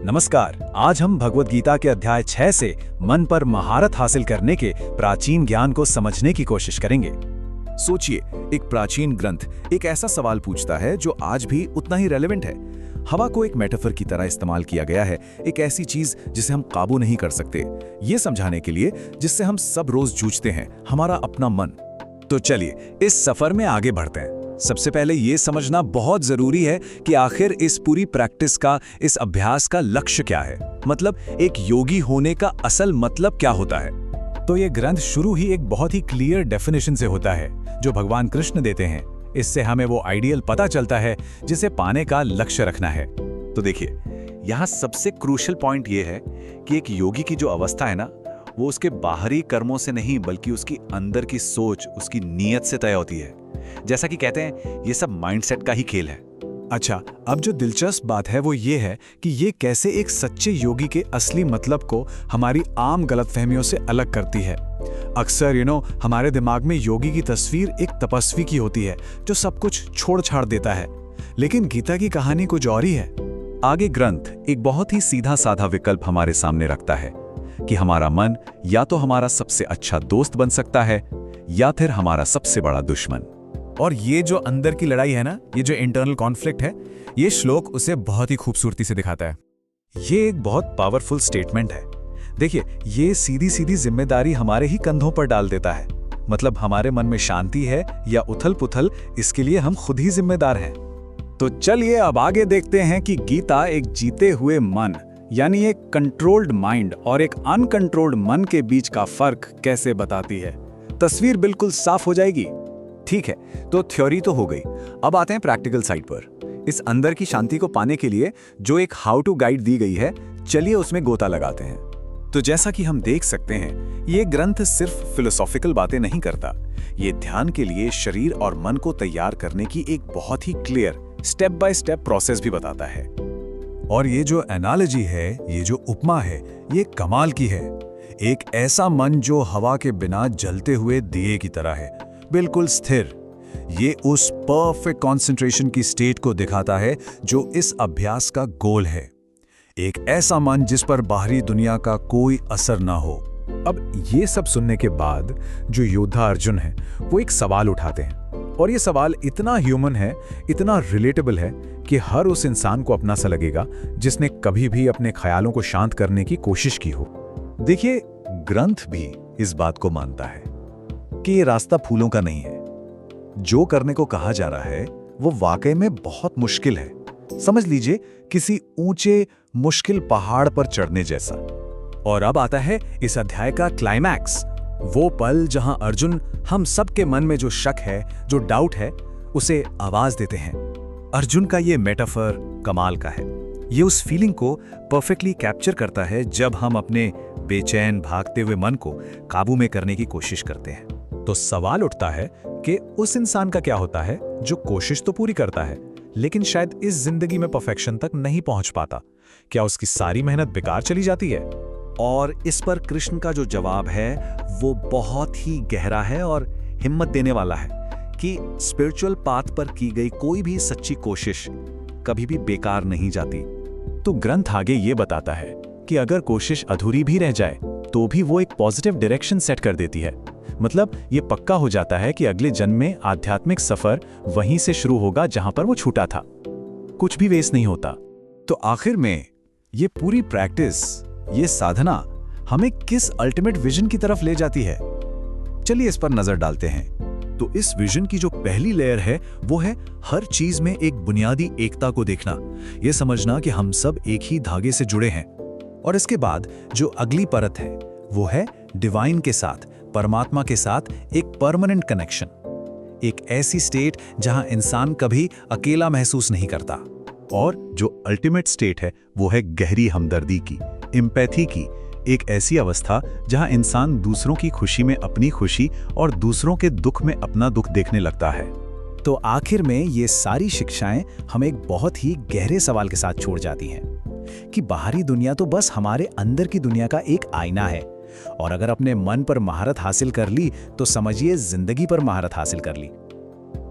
नमस्कार। आज हम भगवद गीता के अध्याय 6 से मन पर महारत हासिल करने के प्राचीन ज्ञान को समझने की कोशिश करेंगे। सोचिए, एक प्राचीन ग्रंथ एक ऐसा सवाल पूछता है जो आज भी उतना ही रेलेवेंट है। हवा को एक मेटाफर की तरह इस्तेमाल किया गया है, एक ऐसी चीज जिसे हम काबू नहीं कर सकते, ये समझाने के लिए जिससे हम सब रोज जूझते हैं, हमारा अपना मन। तो चलिए इस सफर में आगे बढ़ते हैं। सबसे पहले ये समझना बहुत जरूरी है कि आखिर इस पूरी प्रैक्टिस का, इस अभ्यास का लक्ष्य क्या है। मतलब एक योगी होने का असल मतलब क्या होता है। तो ये ग्रंथ शुरू ही एक बहुत ही क्लियर डेफिनेशन से होता है जो भगवान कृष्ण देते हैं। इससे हमें वो आइडियल पता चलता है जिसे पाने का लक्ष्य रखना है। तो देखिए, यहाँ सबसे क्रूशियल पॉइंट ये है कि एक योगी की जो अवस्था है ना, वो उसके बाहरी कर्मों से नहीं बल्कि उसकी अंदर की सोच, उसकी नीयत से तय होती है। जैसा कि कहते हैं, ये सब माइंडसेट का ही खेल है। अच्छा, अब जो दिलचस्प बात है वो ये है कि ये कैसे एक सच्चे योगी के असली मतलब को हमारी आम गलतफहमियों से अलग करती है। अक्सर हमारे दिमाग में योगी की तस्वीर एक तपस्वी की होती है जो सब कुछ छोड़ छाड़ देता है, लेकिन गीता की कहानी कुछ और ही है। आगे ग्रंथ एक बहुत ही सीधा साधा विकल्प हमारे सामने रखता है कि हमारा मन या तो हमारा सबसे अच्छा दोस्त बन सकता है या फिर हमारा सबसे बड़ा दुश्मन। और ये जो अंदर की लड़ाई है ना, ये जो इंटरनल कॉन्फ्लिक्ट है, ये श्लोक उसे बहुत ही खूबसूरती से दिखाता है। ये एक बहुत पावरफुल स्टेटमेंट है। देखिए, ये सीधी सीधी जिम्मेदारी हमारे ही कंधों पर डाल देता है। मतलब हमारे मन में शांति है या उथल पुथल, इसके लिए हम खुद ही जिम्मेदार हैं। तो चलिए अब आगे देखते हैं कि गीता एक जीते हुए मन यानी एक कंट्रोल्ड माइंड और एक अनकंट्रोल्ड मन के बीच का फर्क कैसे बताती है। तस्वीर बिल्कुल साफ हो जाएगी। ठीक है, तो थ्योरी तो हो गई। अब आते हैं प्रैक्टिकल साइड पर। इस अंदर की शांति को पाने के लिए जो एक हाउ टू गाइड दी गई है, चलिए उसमें गोता लगाते हैं। तो जैसा कि हम देख सकते हैं, ये ग्रंथ सिर्फ फिलोसॉफिकल बातें नहीं करता। ये ध्यान के लिए शरीर और मन को तैयार करने की एक बहुत ही clear step by step process भी बताता है। और ये जो एनालॉजी है, ये जो उपमा है, ये कमाल की है। एक ऐसा मन जो हवा के बिना जलते हुए दिए की तरह है, बिल्कुल स्थिर। ये उस परफेक्ट कंसंट्रेशन की स्टेट को दिखाता है जो इस अभ्यास का गोल है। एक ऐसा मन जिस पर बाहरी दुनिया का कोई असर ना हो। अब ये सब सुनने के बाद जो योद्धा अर्जुन है, वो एक सवाल उठाते हैं। और ये सवाल इतना ह्यूमन है, इतना रिलेटेबल है कि हर उस इंसान को अपना सा लगेगा जिसने कभी भी अपने ख्यालों को शांत करने की कोशिश की हो। देखिए, ग्रंथ भी इस बात को मानता है कि ये रास्ता फूलों का नहीं है। जो करने को कहा जा रहा है वो वाकई में बहुत मुश्किल है। समझ लीजिए किसी ऊंचे मुश्किल पहाड़ पर चढ़ने जैसा। और अब आता है इस अध्याय का क्लाइमैक्स, वो पल जहां अर्जुन हम सबके मन में जो शक है, जो डाउट है, उसे आवाज देते हैं। अर्जुन का ये मेटाफर कमाल का है। ये उस फीलिंग को परफेक्टली कैप्चर करता है जब हम अपने बेचैन भागते हुए मन को काबू में करने की कोशिश करते हैं। तो सवाल उठता है कि उस इंसान का क्या होता है जो कोशिश तो पूरी करता है लेकिन शायद इस जिंदगी में परफेक्शन तक नहीं पहुंच पाता। क्या उसकी सारी मेहनत बेकार चली जाती है? और इस पर कृष्ण का जो जवाब है वो बहुत ही गहरा है और हिम्मत देने वाला है कि स्पिरिचुअल पाथ पर की गई कोई भी सच्ची कोशिश कभी भी बेकार नहीं जाती। तो ग्रंथ आगे ये बताता है कि अगर कोशिश अधूरी भी रह जाए तो भी वो एक पॉजिटिव डायरेक्शन सेट कर देती है। मतलब ये पक्का हो जाता है कि अगले जन्म में आध्यात्मिक सफर वहीं से शुरू होगा जहां पर वो छूटा था। कुछ भी वेस्ट नहीं होता। तो आखिर में ये पूरी प्रैक्टिस, ये साधना हमें किस अल्टीमेट विजन की तरफ ले जाती है? चलिए इस पर नजर डालते हैं। तो इस विजन की जो पहली लेयर है वो है हर चीज में एक बुनियादी एकता को देखना, ये समझना कि हम सब एक ही धागे से जुड़े हैं। और इसके बाद जो अगली परत है वो है डिवाइन के साथ, परमात्मा के साथ एक परमानेंट कनेक्शन। एक ऐसी स्टेट जहां इंसान कभी अकेला महसूस नहीं करता। और जो अल्टीमेट स्टेट है वो है गहरी हमदर्दी की, एम्पैथी की, एक ऐसी अवस्था जहां इंसान दूसरों की खुशी में अपनी खुशी और दूसरों के दुख में अपना दुख देखने लगता है। तो आखिर में ये सारी शिक्षाएं हमें एक बहुत ही गहरे सवाल के साथ छोड़ जाती हैं कि बाहरी दुनिया तो बस हमारे अंदर की दुनिया का एक आईना है। और अगर अपने मन पर महारत हासिल कर ली तो समझिए जिंदगी पर महारत हासिल कर ली।